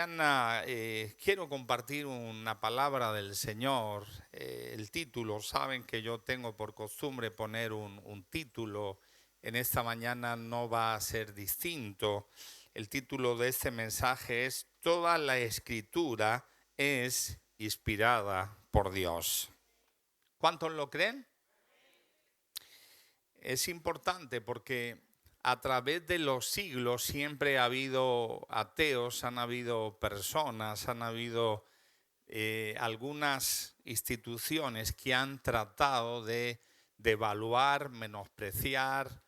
Mañana quiero compartir una palabra del Señor. El título, saben que yo tengo por costumbre poner un título. En esta mañana no va a ser distinto. El título de este mensaje es Toda la Escritura es inspirada por Dios. ¿Cuántos lo creen? Es importante porque a través de los siglos siempre ha habido ateos, han habido personas, han habido algunas instituciones que han tratado de devaluar, menospreciar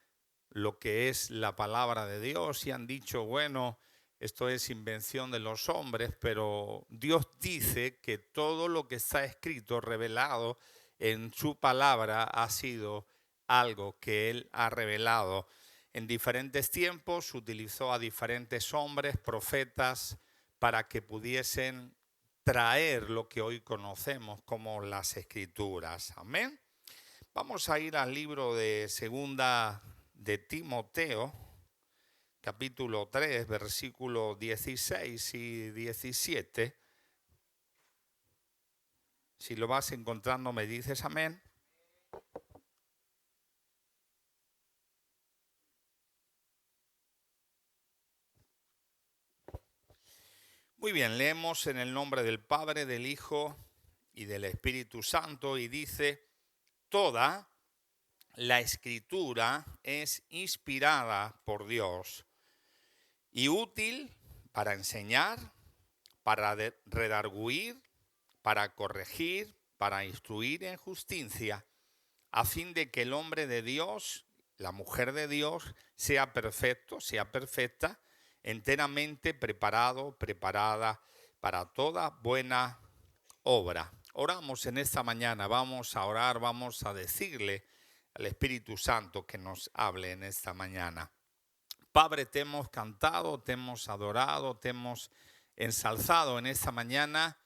lo que es la palabra de Dios y han dicho, bueno, esto es invención de los hombres, pero Dios dice que todo lo que está escrito, revelado en su palabra, ha sido algo que Él ha revelado. En diferentes tiempos utilizó a diferentes hombres, profetas, para que pudiesen traer lo que hoy conocemos como las Escrituras. Amén. Vamos a ir al libro de Segunda de Timoteo, capítulo 3, versículos 16 y 17. Si lo vas encontrando, me dices amén. Muy bien, leemos en el nombre del Padre, del Hijo y del Espíritu Santo y dice, toda la Escritura es inspirada por Dios y útil para enseñar, para redarguir, para corregir, para instruir en justicia, a fin de que el hombre de Dios, la mujer de Dios, sea perfecto, sea perfecta, enteramente preparado, preparada para toda buena obra. Oramos en esta mañana, vamos a orar, vamos a decirle al Espíritu Santo que nos hable en esta mañana. Padre, te hemos cantado, te hemos adorado, te hemos ensalzado en esta mañana.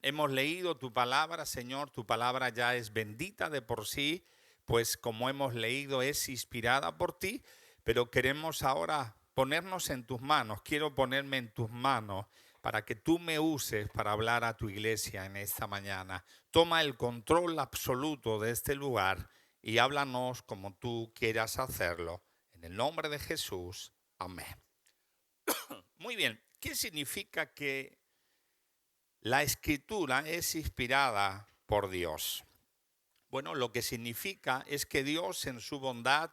Hemos leído tu palabra, Señor, tu palabra ya es bendita de por sí, pues como hemos leído es inspirada por ti, pero queremos ahora ponernos en tus manos, quiero ponerme en tus manos para que tú me uses para hablar a tu iglesia en esta mañana. Toma el control absoluto de este lugar y háblanos como tú quieras hacerlo. En el nombre de Jesús, amén. Muy bien, ¿qué significa que la escritura es inspirada por Dios? Bueno, lo que significa es que Dios en su bondad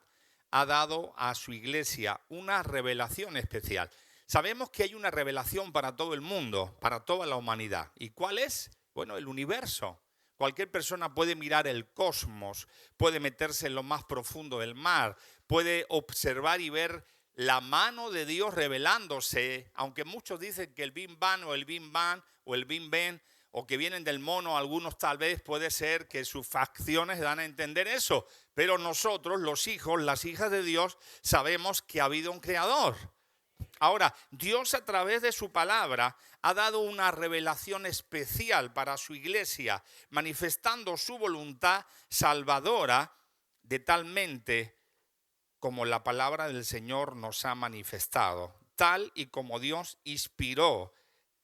ha dado a su iglesia una revelación especial. Sabemos que hay una revelación para todo el mundo, para toda la humanidad. ¿Y cuál es? Bueno, el universo. Cualquier persona puede mirar el cosmos, puede meterse en lo más profundo del mar, puede observar y ver la mano de Dios revelándose, aunque muchos dicen que el Big Bang o el Big Bang o el Big Ben o que vienen del mono, algunos tal vez puede ser que sus facciones dan a entender eso, pero nosotros, los hijos, las hijas de Dios, sabemos que ha habido un creador. Ahora, Dios a través de su palabra ha dado una revelación especial para su iglesia, manifestando su voluntad salvadora de talmente como la palabra del Señor nos ha manifestado, tal y como Dios inspiró.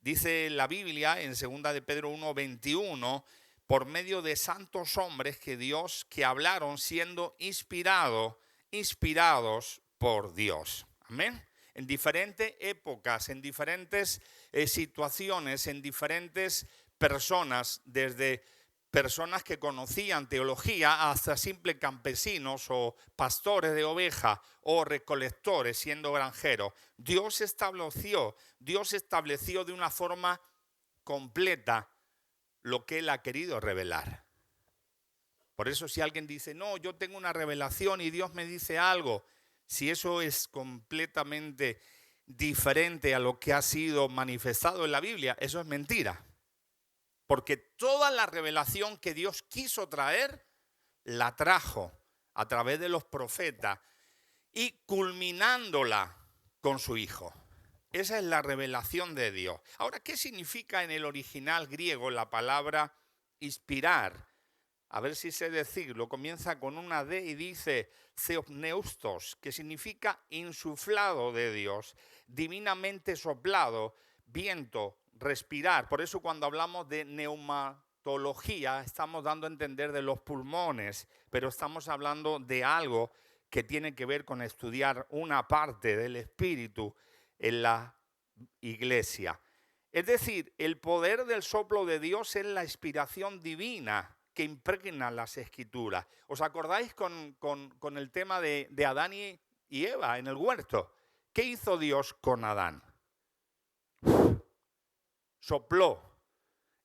Dice la Biblia en 2 de Pedro 1:21, por medio de santos hombres que hablaron siendo inspirados por Dios. Amén. En diferentes épocas, en diferentes situaciones, en diferentes personas, desde personas que conocían teología hasta simples campesinos o pastores de ovejas o recolectores siendo granjeros. Dios estableció de una forma completa lo que Él ha querido revelar. Por eso si alguien dice, no, yo tengo una revelación y Dios me dice algo, si eso es completamente diferente a lo que ha sido manifestado en la Biblia, eso es mentira. Porque toda la revelación que Dios quiso traer, la trajo a través de los profetas y culminándola con su Hijo. Esa es la revelación de Dios. Ahora, ¿qué significa en el original griego la palabra inspirar? A ver si sé decirlo. Comienza con una D y dice theopneustos, que significa insuflado de Dios, divinamente soplado, viento, respirar. Por eso cuando hablamos de neumatología estamos dando a entender de los pulmones, pero estamos hablando de algo que tiene que ver con estudiar una parte del espíritu en la iglesia. Es decir, el poder del soplo de Dios es la inspiración divina que impregna las escrituras. ¿Os acordáis con el tema de Adán y Eva en el huerto? ¿Qué hizo Dios con Adán? Sopló.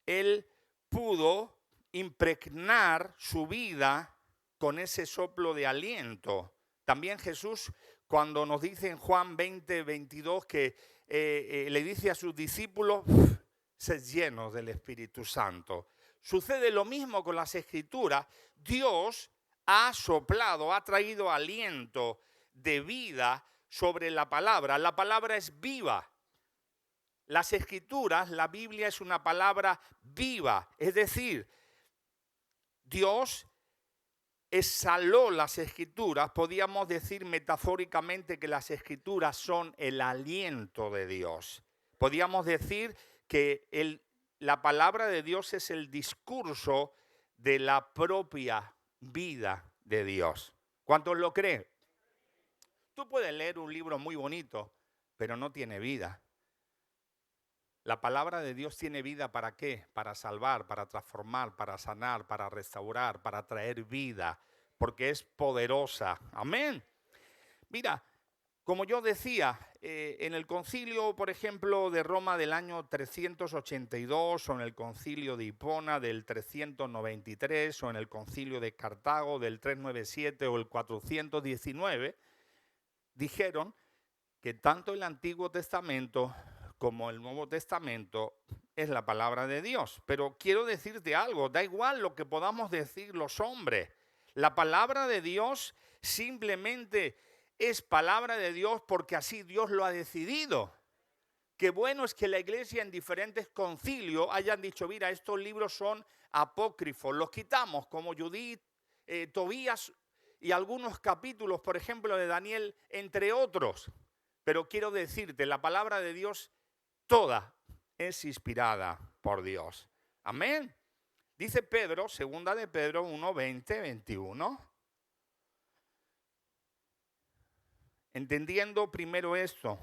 Él pudo impregnar su vida con ese soplo de aliento. También Jesús, cuando nos dice en Juan 20, 22 que le dice a sus discípulos, sed llenos del Espíritu Santo. Sucede lo mismo con las Escrituras. Dios ha soplado, ha traído aliento de vida sobre la palabra. La palabra es viva. Las Escrituras, la Biblia es una palabra viva. Es decir, Dios exhaló las Escrituras. Podríamos decir metafóricamente que las Escrituras son el aliento de Dios. Podríamos decir que la palabra de Dios es el discurso de la propia vida de Dios. ¿Cuántos lo creen? Tú puedes leer un libro muy bonito, pero no tiene vida. La palabra de Dios tiene vida ¿para qué? Para salvar, para transformar, para sanar, para restaurar, para traer vida, porque es poderosa. Amén. Mira, como yo decía, en el concilio, por ejemplo, de Roma del año 382, o en el concilio de Hipona del 393, o en el concilio de Cartago del 397 o el 419, dijeron que tanto el Antiguo Testamento como el Nuevo Testamento es la palabra de Dios. Pero quiero decirte algo, da igual lo que podamos decir los hombres. La palabra de Dios simplemente es palabra de Dios porque así Dios lo ha decidido. Qué bueno es que la iglesia en diferentes concilios hayan dicho, mira, estos libros son apócrifos, los quitamos como Judith, Tobías y algunos capítulos, por ejemplo, de Daniel, entre otros. Pero quiero decirte, la palabra de Dios toda es inspirada por Dios. Amén. Dice Pedro, segunda de Pedro 1, 20, 21. Entendiendo primero esto,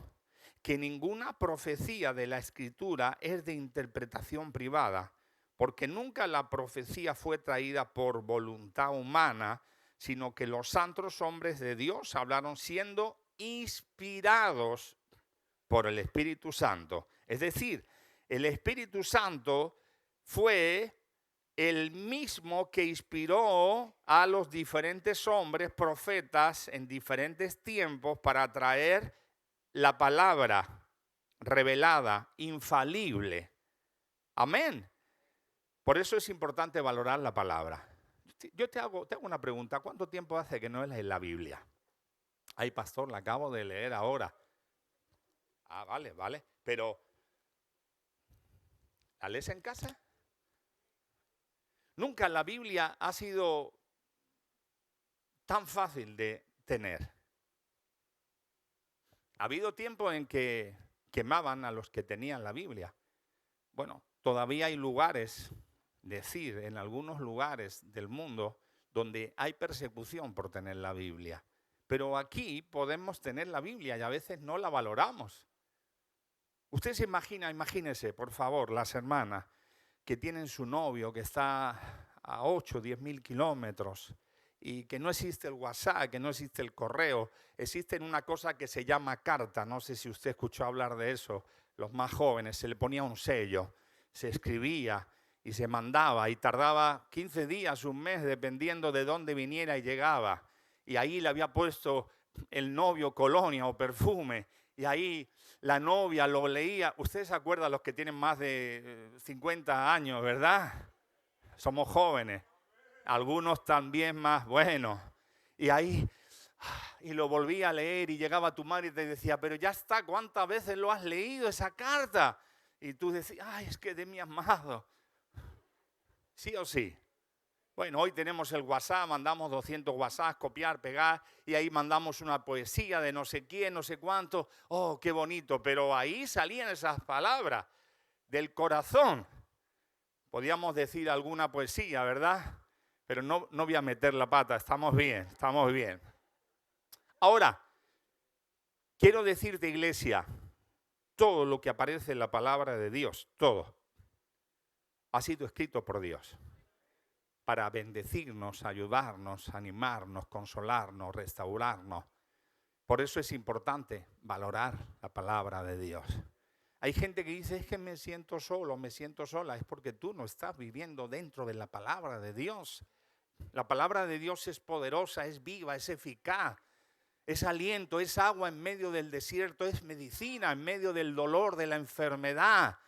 que ninguna profecía de la Escritura es de interpretación privada, porque nunca la profecía fue traída por voluntad humana, sino que los santos hombres de Dios hablaron siendo inspirados por el Espíritu Santo. Es decir, el Espíritu Santo fue el mismo que inspiró a los diferentes hombres, profetas, en diferentes tiempos para traer la palabra revelada, infalible. Amén. Por eso es importante valorar la palabra. Yo te hago una pregunta. ¿Cuánto tiempo hace que no lees la Biblia? Ay, pastor, la acabo de leer ahora. Ah, vale. Pero, ¿la lees en casa? Nunca la Biblia ha sido tan fácil de tener. Ha habido tiempo en que quemaban a los que tenían la Biblia. Bueno, todavía hay lugares, en algunos lugares del mundo donde hay persecución por tener la Biblia. Pero aquí podemos tener la Biblia y a veces no la valoramos. Usted se imagínese, por favor, las hermanas que tienen su novio que está a 8, 10 mil kilómetros y que no existe el WhatsApp, que no existe el correo, existe una cosa que se llama carta. No sé si usted escuchó hablar de eso, los más jóvenes, se le ponía un sello, se escribía y se mandaba y tardaba 15 días, un mes, dependiendo de dónde viniera y llegaba. Y ahí le había puesto el novio colonia o perfume y ahí la novia lo leía. Ustedes se acuerdan, los que tienen más de 50 años, ¿verdad? Somos jóvenes. Algunos también más buenos. Y ahí, y lo volvía a leer y llegaba tu madre y te decía, pero ya está, ¿cuántas veces lo has leído esa carta? Y tú decías, ay, es que de mi amado. ¿Sí o sí? Bueno, hoy tenemos el WhatsApp, mandamos 200 WhatsApp, copiar, pegar, y ahí mandamos una poesía de no sé quién, no sé cuánto. Oh, qué bonito, pero ahí salían esas palabras del corazón. Podíamos decir alguna poesía, ¿verdad? Pero no voy a meter la pata, estamos bien, estamos bien. Ahora, quiero decirte, iglesia, todo lo que aparece en la palabra de Dios, todo, ha sido escrito por Dios para bendecirnos, ayudarnos, animarnos, consolarnos, restaurarnos. Por eso es importante valorar la palabra de Dios. Hay gente que dice, es que me siento solo, me siento sola. Es porque tú no estás viviendo dentro de la palabra de Dios. La palabra de Dios es poderosa, es viva, es eficaz. Es aliento, es agua en medio del desierto, es medicina en medio del dolor, de la enfermedad.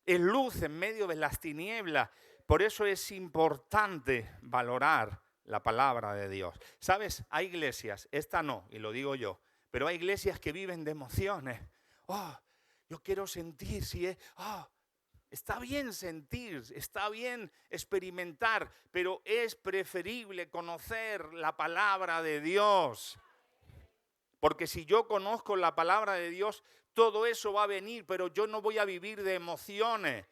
Es luz en medio de las tinieblas. Por eso es importante valorar la palabra de Dios. ¿Sabes? Hay iglesias, esta no, y lo digo yo, pero hay iglesias que viven de emociones. Oh, yo quiero sentir si es... Oh, está bien sentir, está bien experimentar, pero es preferible conocer la palabra de Dios. Porque si yo conozco la palabra de Dios, todo eso va a venir, pero yo no voy a vivir de emociones.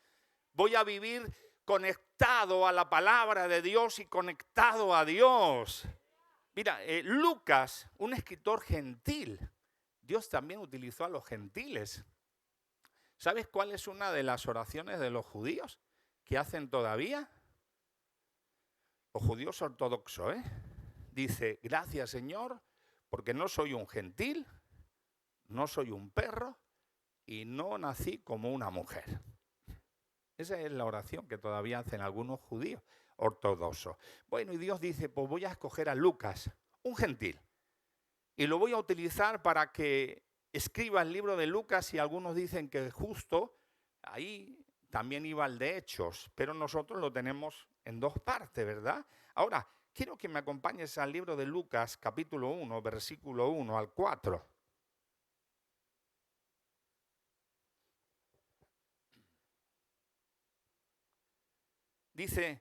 Voy a vivir conectado a la palabra de Dios y conectado a Dios. Mira, Lucas, un escritor gentil, Dios también utilizó a los gentiles. ¿Sabes cuál es una de las oraciones de los judíos que hacen todavía? Los judíos ortodoxos, Dice, gracias Señor, porque no soy un gentil, no soy un perro y no nací como una mujer. Esa es la oración que todavía hacen algunos judíos ortodoxos. Bueno, y Dios dice, pues voy a escoger a Lucas, un gentil, y lo voy a utilizar para que escriba el libro de Lucas, y algunos dicen que justo ahí también iba el de Hechos, pero nosotros lo tenemos en dos partes, ¿verdad? Ahora, quiero que me acompañes al libro de Lucas, capítulo 1, versículo 1 al 4. Dice,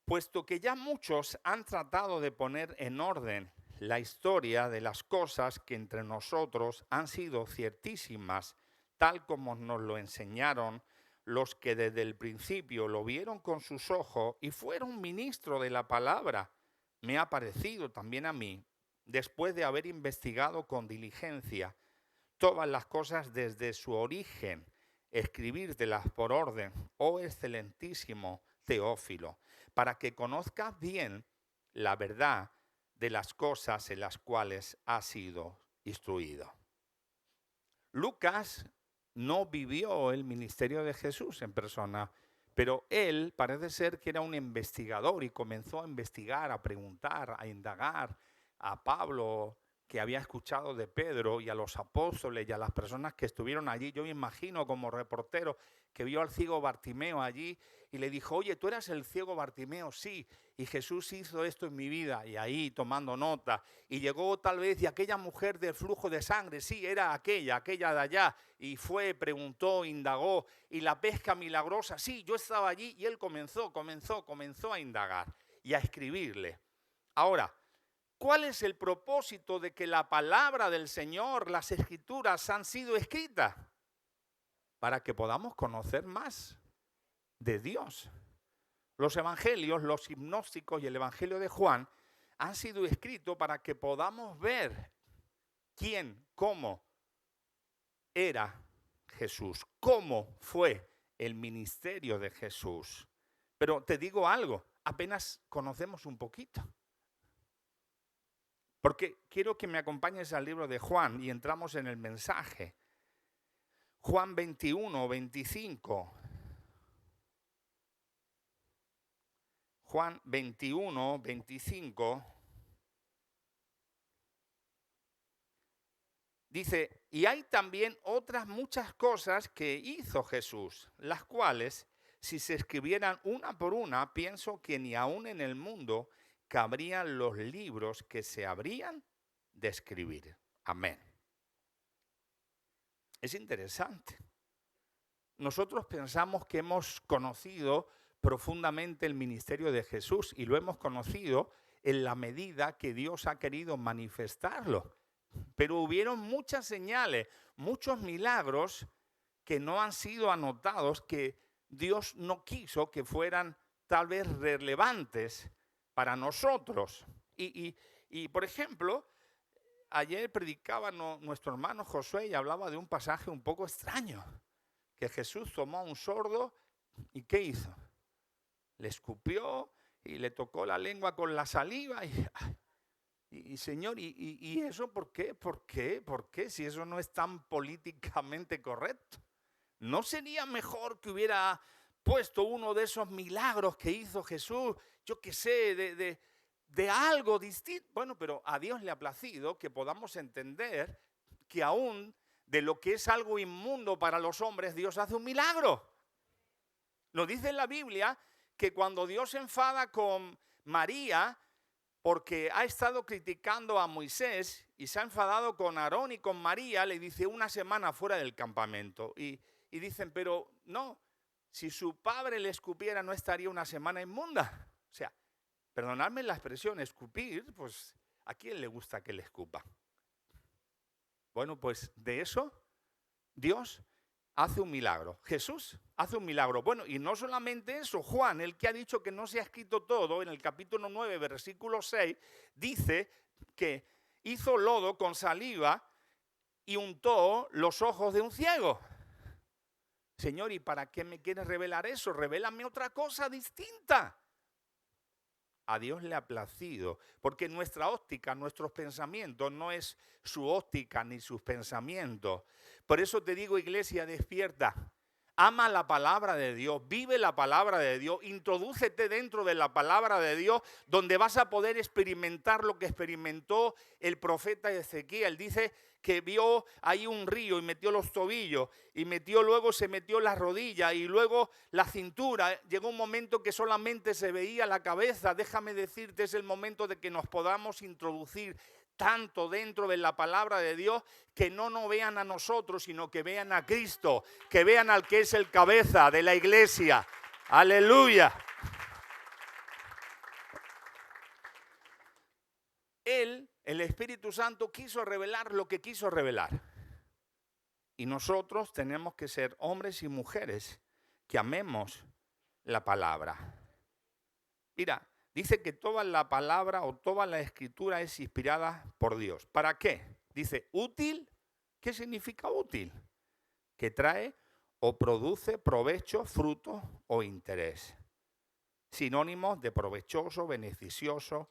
puesto que ya muchos han tratado de poner en orden la historia de las cosas que entre nosotros han sido ciertísimas, tal como nos lo enseñaron los que desde el principio lo vieron con sus ojos y fueron ministros de la palabra, me ha parecido también a mí, después de haber investigado con diligencia todas las cosas desde su origen, escribírtelas por orden, oh excelentísimo Teófilo, para que conozcas bien la verdad de las cosas en las cuales has sido instruido. Lucas no vivió el ministerio de Jesús en persona, pero él parece ser que era un investigador y comenzó a investigar, a preguntar, a indagar a Pablo, que había escuchado de Pedro, y a los apóstoles y a las personas que estuvieron allí. Yo me imagino como reportero que vio al ciego Bartimeo allí y le dijo, oye, ¿tú eras el ciego Bartimeo? Sí, y Jesús hizo esto en mi vida, y ahí tomando nota. Y llegó tal vez, y aquella mujer del flujo de sangre, sí, era aquella de allá, y fue, preguntó, indagó, y la pesca milagrosa, sí, yo estaba allí, y él comenzó a indagar y a escribirle. Ahora, ¿cuál es el propósito de que la palabra del Señor, las escrituras han sido escritas? Para que podamos conocer más de Dios. Los evangelios, los sinópticos y el evangelio de Juan han sido escritos para que podamos ver quién, cómo era Jesús, cómo fue el ministerio de Jesús. Pero te digo algo, apenas conocemos un poquito. Porque quiero que me acompañes al libro de Juan y entramos en el mensaje. Juan 21, 25. Juan 21, 25. Dice, y hay también otras muchas cosas que hizo Jesús, las cuales, si se escribieran una por una, pienso que ni aún en el mundo cabrían los libros que se habrían de escribir. Amén. Es interesante. Nosotros pensamos que hemos conocido profundamente el ministerio de Jesús y lo hemos conocido en la medida que Dios ha querido manifestarlo. Pero hubieron muchas señales, muchos milagros que no han sido anotados, que Dios no quiso que fueran tal vez relevantes para nosotros. Y por ejemplo, ayer predicaba nuestro hermano Josué y hablaba de un pasaje un poco extraño, que Jesús tomó a un sordo y ¿qué hizo? Le escupió y le tocó la lengua con la saliva y Señor, ¿y eso por qué? ¿Por qué? ¿Por qué? Si eso no es tan políticamente correcto. ¿No sería mejor que hubiera puesto uno de esos milagros que hizo Jesús, yo qué sé, de algo distinto? Bueno, pero a Dios le ha placido que podamos entender que aún de lo que es algo inmundo para los hombres, Dios hace un milagro. Nos dice en la Biblia que cuando Dios se enfada con María, porque ha estado criticando a Moisés y se ha enfadado con Aarón y con María, le dice una semana fuera del campamento. Y dicen, pero no, si su padre le escupiera no estaría una semana inmunda. O sea, perdonadme la expresión, escupir, pues ¿a quién le gusta que le escupa? Bueno, pues de eso Dios hace un milagro. Jesús hace un milagro. Bueno, y no solamente eso, Juan, el que ha dicho que no se ha escrito todo, en el capítulo 9, versículo 6, dice que hizo lodo con saliva y untó los ojos de un ciego. Señor, ¿y para qué me quieres revelar eso? Revélame otra cosa distinta. A Dios le ha placido, porque nuestra óptica, nuestros pensamientos no es su óptica ni sus pensamientos. Por eso te digo, iglesia, despierta. Ama la palabra de Dios, vive la palabra de Dios, introdúcete dentro de la palabra de Dios, donde vas a poder experimentar lo que experimentó el profeta Ezequiel. Dice que vio ahí un río y metió los tobillos, y luego se metió las rodillas y luego la cintura. Llegó un momento que solamente se veía la cabeza. Déjame decirte, es el momento de que nos podamos introducir tanto dentro de la palabra de Dios que no nos vean a nosotros, sino que vean a Cristo, que vean al que es el cabeza de la iglesia. Aleluya. Él, el Espíritu Santo, quiso revelar lo que quiso revelar. Y nosotros tenemos que ser hombres y mujeres que amemos la palabra. Mira, dice que toda la palabra o toda la escritura es inspirada por Dios. ¿Para qué? Dice, útil. ¿Qué significa útil? Que trae o produce provecho, fruto o interés. Sinónimos de provechoso, beneficioso,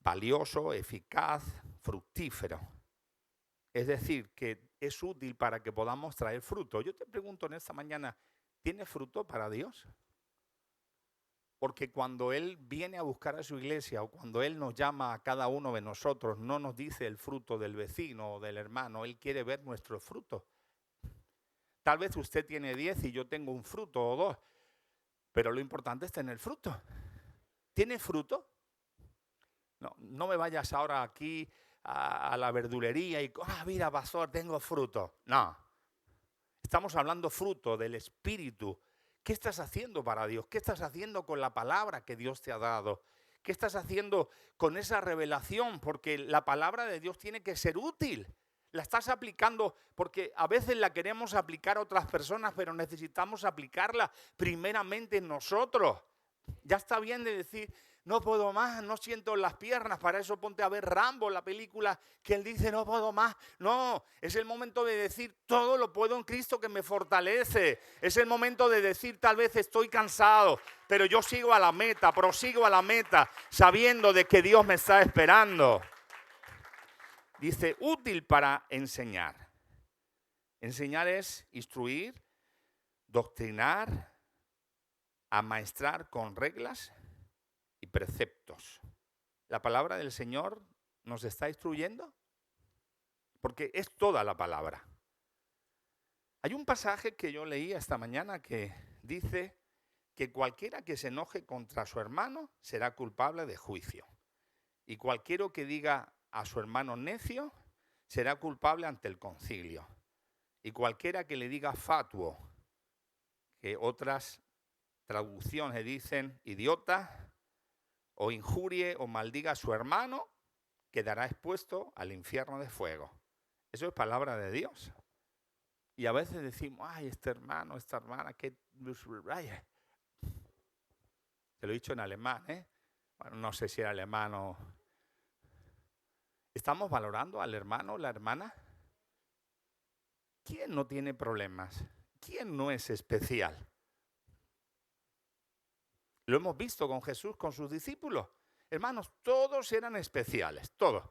valioso, eficaz, fructífero. Es decir, que es útil para que podamos traer fruto. Yo te pregunto en esta mañana, ¿tiene fruto para Dios? Porque cuando Él viene a buscar a su iglesia o cuando Él nos llama a cada uno de nosotros, no nos dice el fruto del vecino o del hermano. Él quiere ver nuestro fruto. Tal vez usted tiene 10 y yo tengo un fruto o 2, pero lo importante es tener fruto. ¿Tiene fruto? No me vayas ahora aquí a la verdulería y, mira, pastor, tengo fruto. No, estamos hablando fruto del Espíritu. ¿Qué estás haciendo para Dios? ¿Qué estás haciendo con la palabra que Dios te ha dado? ¿Qué estás haciendo con esa revelación? Porque la palabra de Dios tiene que ser útil. La estás aplicando porque a veces la queremos aplicar a otras personas, pero necesitamos aplicarla primeramente en nosotros. Ya está bien de decir, no puedo más, no siento las piernas, para eso ponte a ver Rambo, la película que él dice, no puedo más. No, es el momento de decir, todo lo puedo en Cristo que me fortalece. Es el momento de decir, tal vez estoy cansado, pero yo sigo a la meta, prosigo a la meta, sabiendo de que Dios me está esperando. Dice, útil para enseñar. Enseñar es instruir, doctrinar, amaestrar con reglas y preceptos. La palabra del Señor nos está instruyendo porque es toda la palabra. Hay un pasaje que yo leí esta mañana que dice que cualquiera que se enoje contra su hermano será culpable de juicio. Y cualquiera que diga a su hermano necio será culpable ante el concilio. Y cualquiera que le diga fatuo, que otras traducciones dicen idiota, o injurie o maldiga a su hermano, quedará expuesto al infierno de fuego. Eso es palabra de Dios. Y a veces decimos, ay, este hermano, esta hermana, que... Te lo he dicho en alemán, ¿eh? Bueno, no sé si era alemán o... ¿Estamos valorando al hermano o la hermana? ¿Quién no tiene problemas? ¿Quién no es especial? Lo hemos visto con Jesús, con sus discípulos. Hermanos, todos eran especiales, todos.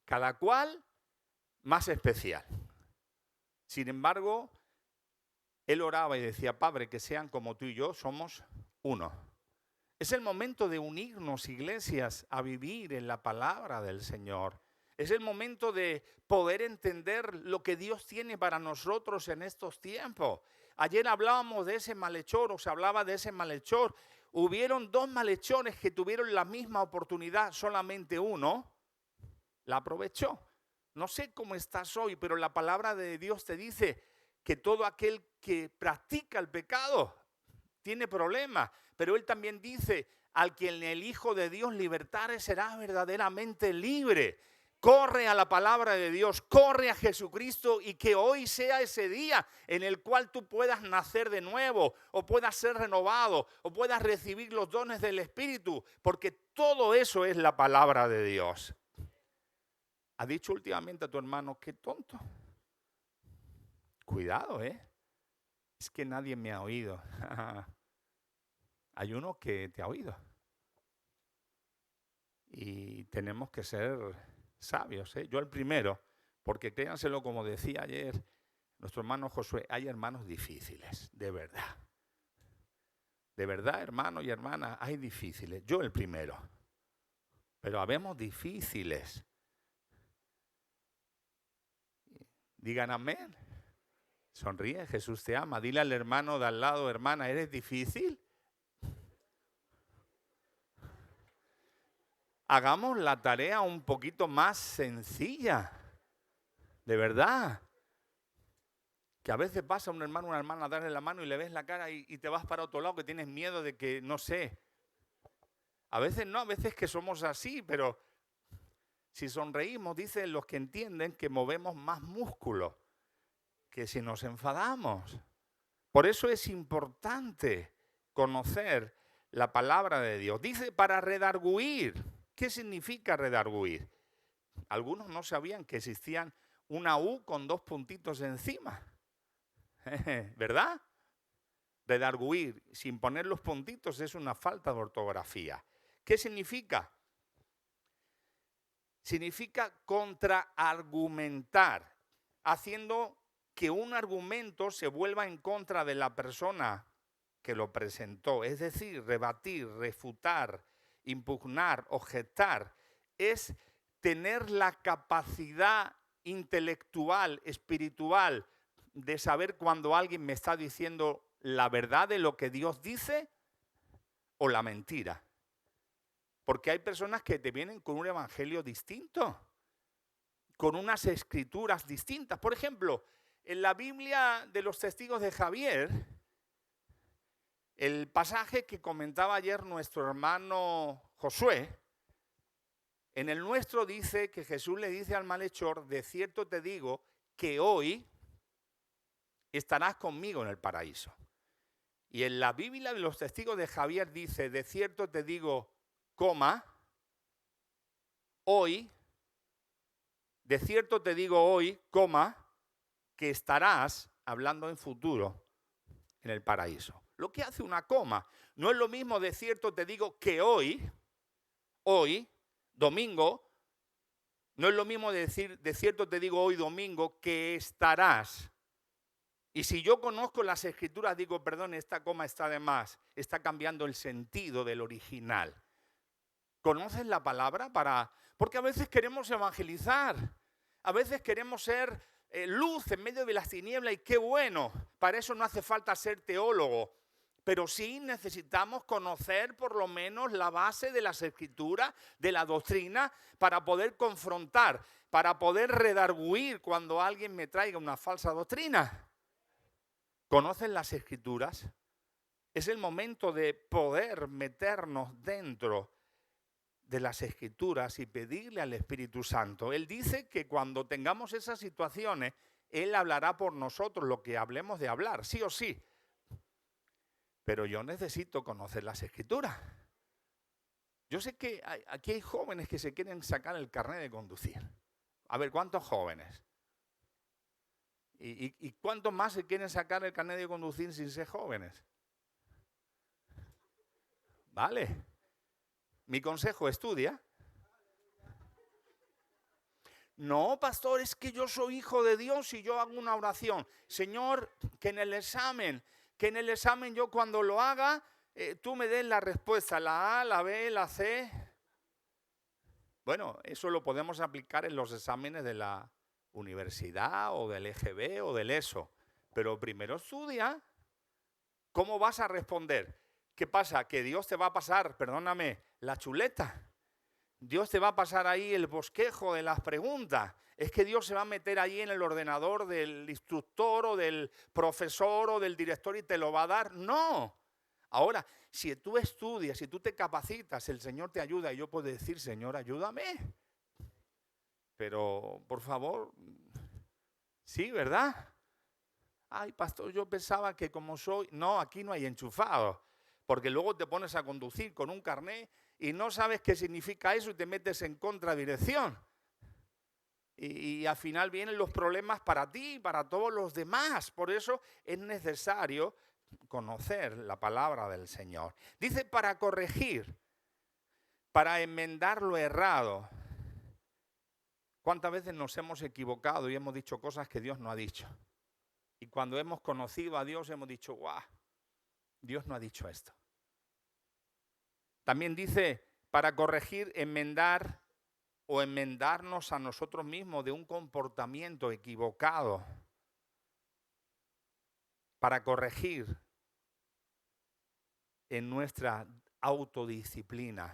Cada cual más especial. Sin embargo, él oraba y decía, Padre, que sean como tú y yo, somos uno. Es el momento de unirnos, iglesias, a vivir en la palabra del Señor. Es el momento de poder entender lo que Dios tiene para nosotros en estos tiempos. Ayer hablábamos de ese malhechor, o se hablaba de ese malhechor. Hubieron dos malhechores que tuvieron la misma oportunidad, solamente uno la aprovechó. No sé cómo estás hoy, pero la palabra de Dios te dice que todo aquel que practica el pecado tiene problemas, pero él también dice, al quien el Hijo de Dios libertare será verdaderamente libre. Corre a la palabra de Dios, corre a Jesucristo y que hoy sea ese día en el cual tú puedas nacer de nuevo o puedas ser renovado o puedas recibir los dones del Espíritu, porque todo eso es la palabra de Dios. ¿Ha dicho últimamente a tu hermano, qué tonto? Cuidado, es que nadie me ha oído. Hay uno que te ha oído. Y tenemos que ser sabios, Yo el primero, porque créanselo como decía ayer nuestro hermano Josué, hay hermanos difíciles, de verdad. De verdad, hermano y hermana, hay difíciles. Yo el primero. Pero habemos difíciles. Digan amén. Sonríe, Jesús te ama. Dile al hermano de al lado, hermana, ¿eres difícil? Hagamos la tarea un poquito más sencilla. De verdad. Que a veces pasa un hermano o una hermana a darle la mano y le ves la cara y te vas para otro lado que tienes miedo de que, no sé. A veces no, a veces que somos así, pero si sonreímos, dicen los que entienden que movemos más músculo que si nos enfadamos. Por eso es importante conocer la palabra de Dios. Dice para redarguir. ¿Qué significa redarguir? Algunos no sabían que existían una U con dos puntitos encima. ¿Verdad? Redarguir sin poner los puntitos es una falta de ortografía. ¿Qué significa? Significa contraargumentar, haciendo que un argumento se vuelva en contra de la persona que lo presentó. Es decir, rebatir, refutar, impugnar, objetar. Es tener la capacidad intelectual, espiritual, de saber cuando alguien me está diciendo la verdad de lo que Dios dice o la mentira. Porque hay personas que te vienen con un evangelio distinto, con unas escrituras distintas. Por ejemplo, en la Biblia de los testigos de Javier, el pasaje que comentaba ayer nuestro hermano Josué, en el nuestro dice que Jesús le dice al malhechor, de cierto te digo que hoy estarás conmigo en el paraíso. Y en la Biblia de los testigos de Javier dice, de cierto te digo, hoy, de cierto te digo hoy, que estarás, hablando en futuro, en el paraíso. Lo que hace una coma, no es lo mismo de cierto te digo que hoy, domingo, no es lo mismo decir de cierto te digo hoy, domingo, que estarás. Y si yo conozco las escrituras, digo, perdón, esta coma está de más, está cambiando el sentido del original. ¿Conoces la palabra? Porque a veces queremos evangelizar, a veces queremos ser luz en medio de las tinieblas y qué bueno, para eso no hace falta ser teólogo, pero sí necesitamos conocer por lo menos la base de las escrituras, de la doctrina, para poder confrontar, para poder redarguir cuando alguien me traiga una falsa doctrina. ¿Conocen las escrituras? Es el momento de poder meternos dentro de las Escrituras y pedirle al Espíritu Santo. Él dice que cuando tengamos esas situaciones, Él hablará por nosotros lo que hablemos de hablar, sí o sí. Pero yo necesito conocer las Escrituras. Yo sé que aquí hay jóvenes que se quieren sacar el carnet de conducir. A ver, ¿cuántos jóvenes? ¿Y cuántos más se quieren sacar el carnet de conducir sin ser jóvenes? Vale. Mi consejo, estudia. No, pastor, es que yo soy hijo de Dios y yo hago una oración. Señor, que en el examen yo cuando lo haga, tú me des la respuesta, la A, la B, la C. Bueno, eso lo podemos aplicar en los exámenes de la universidad o del EGB o del ESO. Pero primero estudia. ¿Cómo vas a responder? ¿Qué pasa? Que Dios te va a pasar, perdóname, la chuleta. Dios te va a pasar ahí el bosquejo de las preguntas. Es que Dios se va a meter ahí en el ordenador del instructor o del profesor o del director y te lo va a dar. No. Ahora, si tú estudias, si tú te capacitas, el Señor te ayuda y yo puedo decir, Señor, ayúdame. Pero, por favor, sí, ¿verdad? Ay, pastor, yo pensaba que como soy... No, aquí no hay enchufado. Porque luego te pones a conducir con un carné y no sabes qué significa eso y te metes en contradirección. Y al final vienen los problemas para ti y para todos los demás. Por eso es necesario conocer la palabra del Señor. Dice para corregir, para enmendar lo errado. ¿Cuántas veces nos hemos equivocado y hemos dicho cosas que Dios no ha dicho? Y cuando hemos conocido a Dios hemos dicho, ¡guau! Dios no ha dicho esto. También dice para corregir, enmendar o enmendarnos a nosotros mismos de un comportamiento equivocado. Para corregir en nuestra autodisciplina.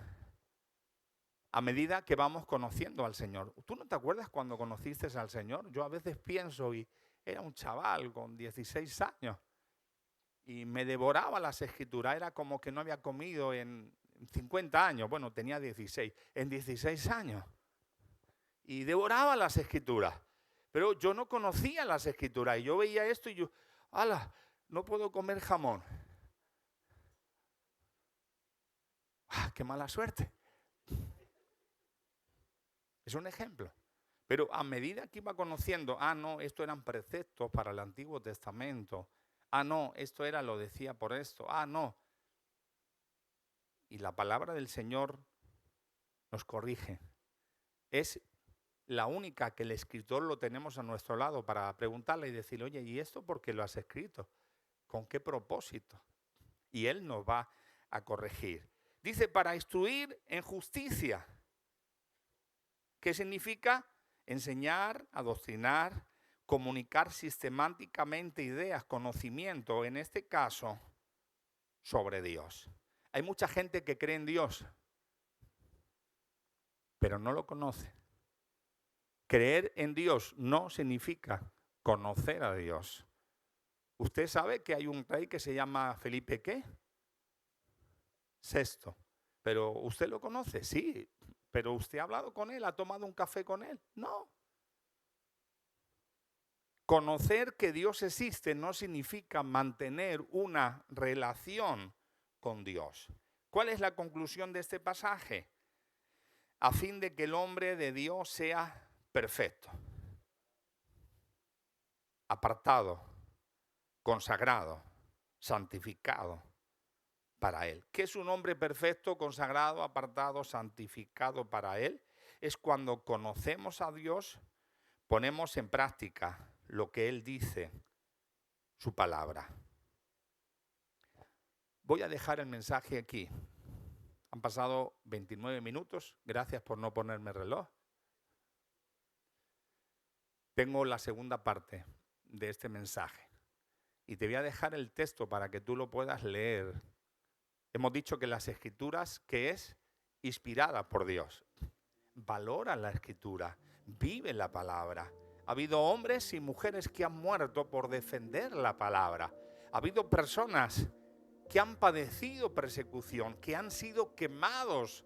A medida que vamos conociendo al Señor. ¿Tú no te acuerdas cuando conociste al Señor? Yo a veces pienso y era un chaval con 16 años. Y me devoraba las escrituras, era como que no había comido en 50 años, bueno, tenía 16, en 16 años. Y devoraba las escrituras, pero yo no conocía las escrituras. Y yo veía esto y yo, ¡hala! No puedo comer jamón. ¡Ah, qué mala suerte! Es un ejemplo. Pero a medida que iba conociendo, no, esto eran preceptos para el Antiguo Testamento. No, esto era, lo decía por esto. No. Y la palabra del Señor nos corrige. Es la única que el escritor lo tenemos a nuestro lado para preguntarle y decirle, oye, ¿y esto por qué lo has escrito? ¿Con qué propósito? Y Él nos va a corregir. Dice, para instruir en justicia. ¿Qué significa? Enseñar, adoctrinar, comunicar sistemáticamente ideas, conocimiento, en este caso, sobre Dios. Hay mucha gente que cree en Dios, pero no lo conoce. Creer en Dios no significa conocer a Dios. ¿Usted sabe que hay un rey que se llama Felipe qué? VI. ¿Pero usted lo conoce? Sí. ¿Pero usted ha hablado con él? ¿Ha tomado un café con él? No. Conocer que Dios existe no significa mantener una relación con Dios. ¿Cuál es la conclusión de este pasaje? A fin de que el hombre de Dios sea perfecto, apartado, consagrado, santificado para Él. ¿Qué es un hombre perfecto, consagrado, apartado, santificado para Él? Es cuando conocemos a Dios, ponemos en práctica lo que Él dice, su palabra. Voy a dejar el mensaje aquí. Han pasado 29 minutos. Gracias por no ponerme reloj. Tengo la segunda parte de este mensaje. Y te voy a dejar el texto para que tú lo puedas leer. Hemos dicho que las escrituras, que es inspirada por Dios. Valora la escritura, vive la palabra. Ha habido hombres y mujeres que han muerto por defender la palabra. Ha habido personas que han padecido persecución, que han sido quemados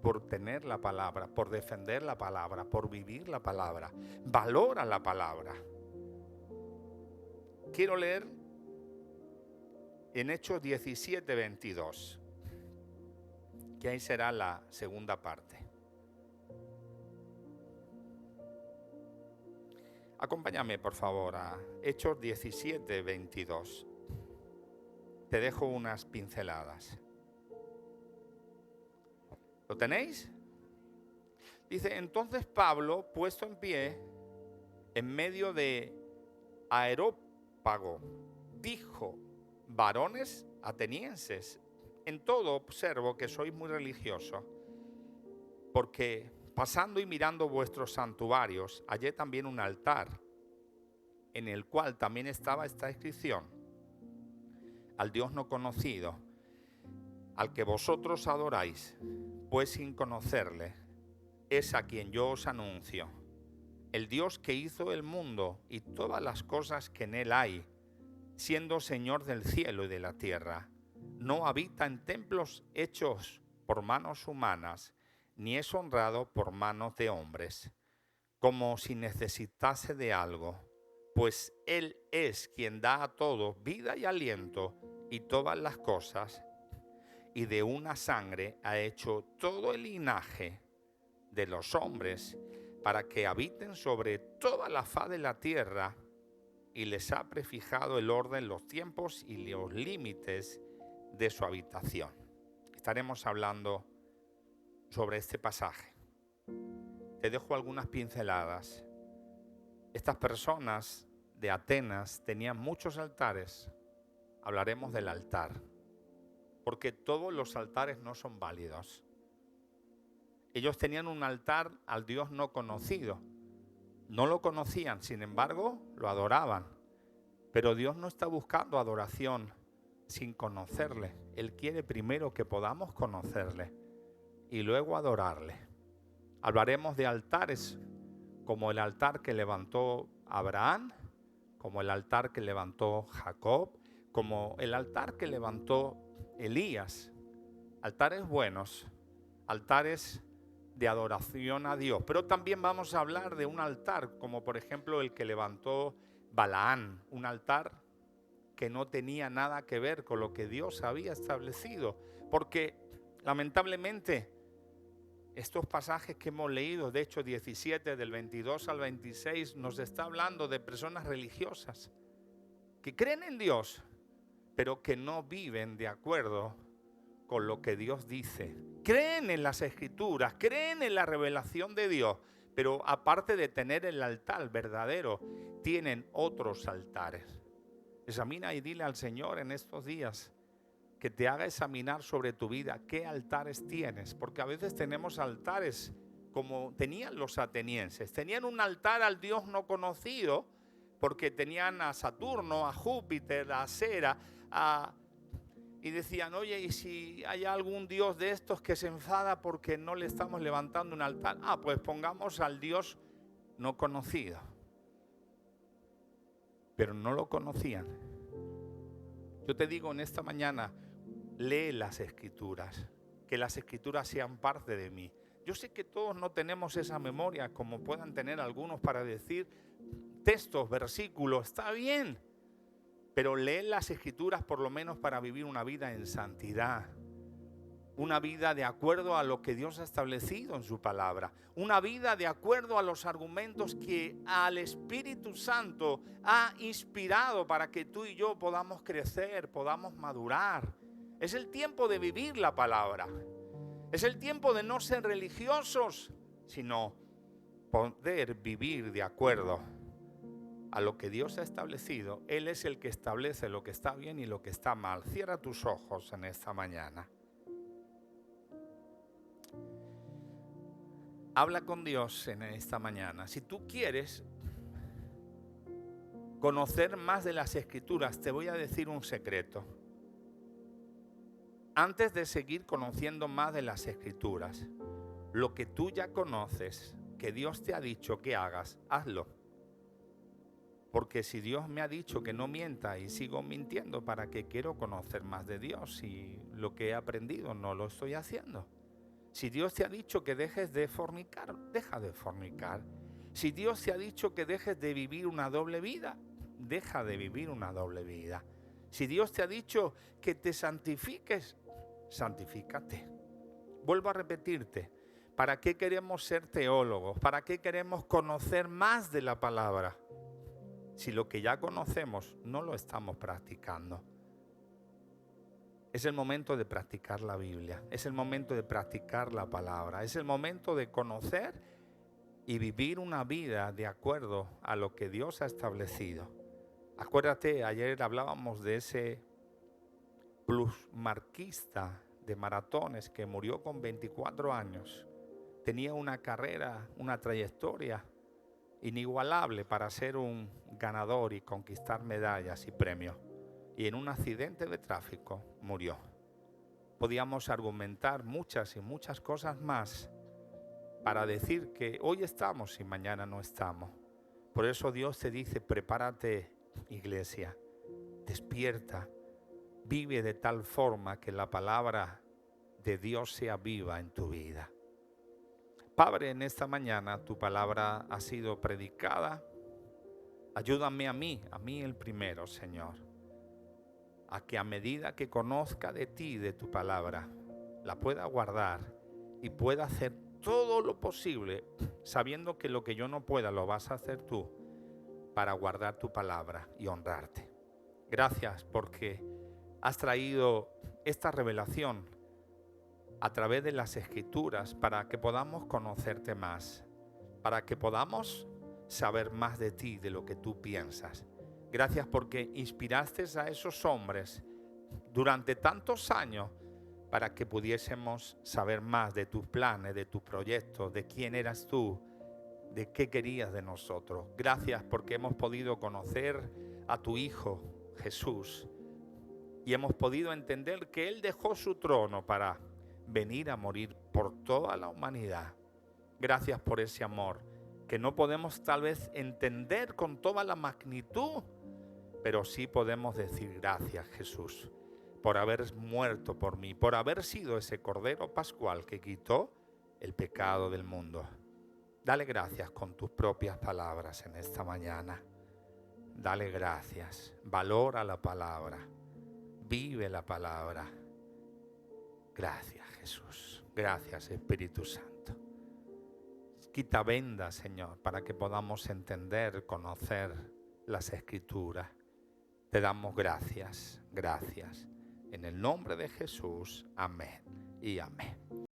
por tener la palabra, por defender la palabra, por vivir la palabra. Valora la palabra. Quiero leer en Hechos 17, 22, que ahí será la segunda parte. Acompáñame, por favor, a Hechos 17, 22. Te dejo unas pinceladas. ¿Lo tenéis? Dice, entonces Pablo, puesto en pie, en medio de Areópago, dijo, varones atenienses, en todo observo que sois muy religiosos, porque pasando y mirando vuestros santuarios, hallé también un altar, en el cual también estaba esta inscripción, al Dios no conocido, al que vosotros adoráis, pues sin conocerle, es a quien yo os anuncio, el Dios que hizo el mundo y todas las cosas que en él hay, siendo Señor del cielo y de la tierra, no habita en templos hechos por manos humanas, ni es honrado por manos de hombres, como si necesitase de algo, pues Él es quien da a todos vida y aliento y todas las cosas, y de una sangre ha hecho todo el linaje de los hombres para que habiten sobre toda la faz de la tierra, y les ha prefijado el orden, los tiempos y los límites de su habitación. Estaremos hablando sobre este pasaje. Te dejo algunas pinceladas. Estas personas de Atenas tenían muchos altares. Hablaremos del altar, porque todos los altares no son válidos. Ellos tenían un altar al Dios no conocido. No lo conocían, sin embargo, lo adoraban. Pero Dios no está buscando adoración sin conocerle. Él quiere primero que podamos conocerle y luego adorarle. Hablaremos de altares como el altar que levantó Abraham, como el altar que levantó Jacob, como el altar que levantó Elías. Altares buenos, altares de adoración a Dios. Pero también vamos a hablar de un altar como por ejemplo el que levantó Balaán, un altar que no tenía nada que ver con lo que Dios había establecido, porque lamentablemente estos pasajes que hemos leído, de Hechos 17, del 22 al 26, nos está hablando de personas religiosas que creen en Dios, pero que no viven de acuerdo con lo que Dios dice. Creen en las Escrituras, creen en la revelación de Dios, pero aparte de tener el altar verdadero, tienen otros altares. Examina y dile al Señor en estos días que te haga examinar sobre tu vida qué altares tienes, porque a veces tenemos altares como tenían los atenienses. Tenían un altar al Dios no conocido porque tenían a Saturno, a Júpiter, a Cera, y decían, oye, ¿y si hay algún Dios de estos que se enfada porque no le estamos levantando un altar? Pues pongamos al Dios no conocido. Pero no lo conocían. Yo te digo en esta mañana, lee las Escrituras, que las Escrituras sean parte de mí. Yo sé que todos no tenemos esa memoria como puedan tener algunos para decir textos, versículos, está bien, pero lee las Escrituras por lo menos para vivir una vida en santidad, una vida de acuerdo a lo que Dios ha establecido en su palabra, una vida de acuerdo a los argumentos que al Espíritu Santo ha inspirado para que tú y yo podamos crecer, podamos madurar. Es el tiempo de vivir la palabra. Es el tiempo de no ser religiosos, sino poder vivir de acuerdo a lo que Dios ha establecido. Él es el que establece lo que está bien y lo que está mal. Cierra tus ojos en esta mañana. Habla con Dios en esta mañana. Si tú quieres conocer más de las Escrituras, te voy a decir un secreto. Antes de seguir conociendo más de las Escrituras, lo que tú ya conoces, que Dios te ha dicho que hagas, hazlo. Porque si Dios me ha dicho que no mienta y sigo mintiendo, ¿para qué quiero conocer más de Dios si lo que he aprendido no lo estoy haciendo? Si Dios te ha dicho que dejes de fornicar, deja de fornicar. Si Dios te ha dicho que dejes de vivir una doble vida, deja de vivir una doble vida. Si Dios te ha dicho que te santifiques, santifícate. Vuelvo a repetirte, ¿para qué queremos ser teólogos? ¿Para qué queremos conocer más de la palabra? Si lo que ya conocemos no lo estamos practicando. Es el momento de practicar la Biblia, es el momento de practicar la palabra, es el momento de conocer y vivir una vida de acuerdo a lo que Dios ha establecido. Acuérdate, ayer hablábamos de ese plusmarquista de maratones que murió con 24 años. Tenía una carrera, una trayectoria inigualable para ser un ganador y conquistar medallas y premios. Y en un accidente de tráfico murió. Podíamos argumentar muchas y muchas cosas más para decir que hoy estamos y mañana no estamos. Por eso Dios te dice, prepárate, iglesia, despierta, vive de tal forma que la palabra de Dios sea viva en tu vida. Padre, en esta mañana tu palabra ha sido predicada. Ayúdame a mí el primero, Señor, a que a medida que conozca de ti, de tu palabra, la pueda guardar y pueda hacer todo lo posible, sabiendo que lo que yo no pueda lo vas a hacer tú, para guardar tu palabra y honrarte. Gracias porque has traído esta revelación a través de las Escrituras para que podamos conocerte más, para que podamos saber más de ti, de lo que tú piensas. Gracias porque inspiraste a esos hombres durante tantos años para que pudiésemos saber más de tus planes, de tus proyectos, de quién eras tú, de qué querías de nosotros. Gracias porque hemos podido conocer a tu Hijo Jesús y hemos podido entender que Él dejó su trono para venir a morir por toda la humanidad. Gracias por ese amor que no podemos tal vez entender con toda la magnitud, pero sí podemos decir gracias, Jesús, por haber muerto por mí, por haber sido ese Cordero Pascual que quitó el pecado del mundo. Dale gracias con tus propias palabras en esta mañana. Dale gracias, valora la palabra, vive la palabra. Gracias, Jesús. Gracias, Espíritu Santo. Quita vendas, Señor, para que podamos entender, conocer las Escrituras. Te damos gracias, gracias. En el nombre de Jesús, amén y amén.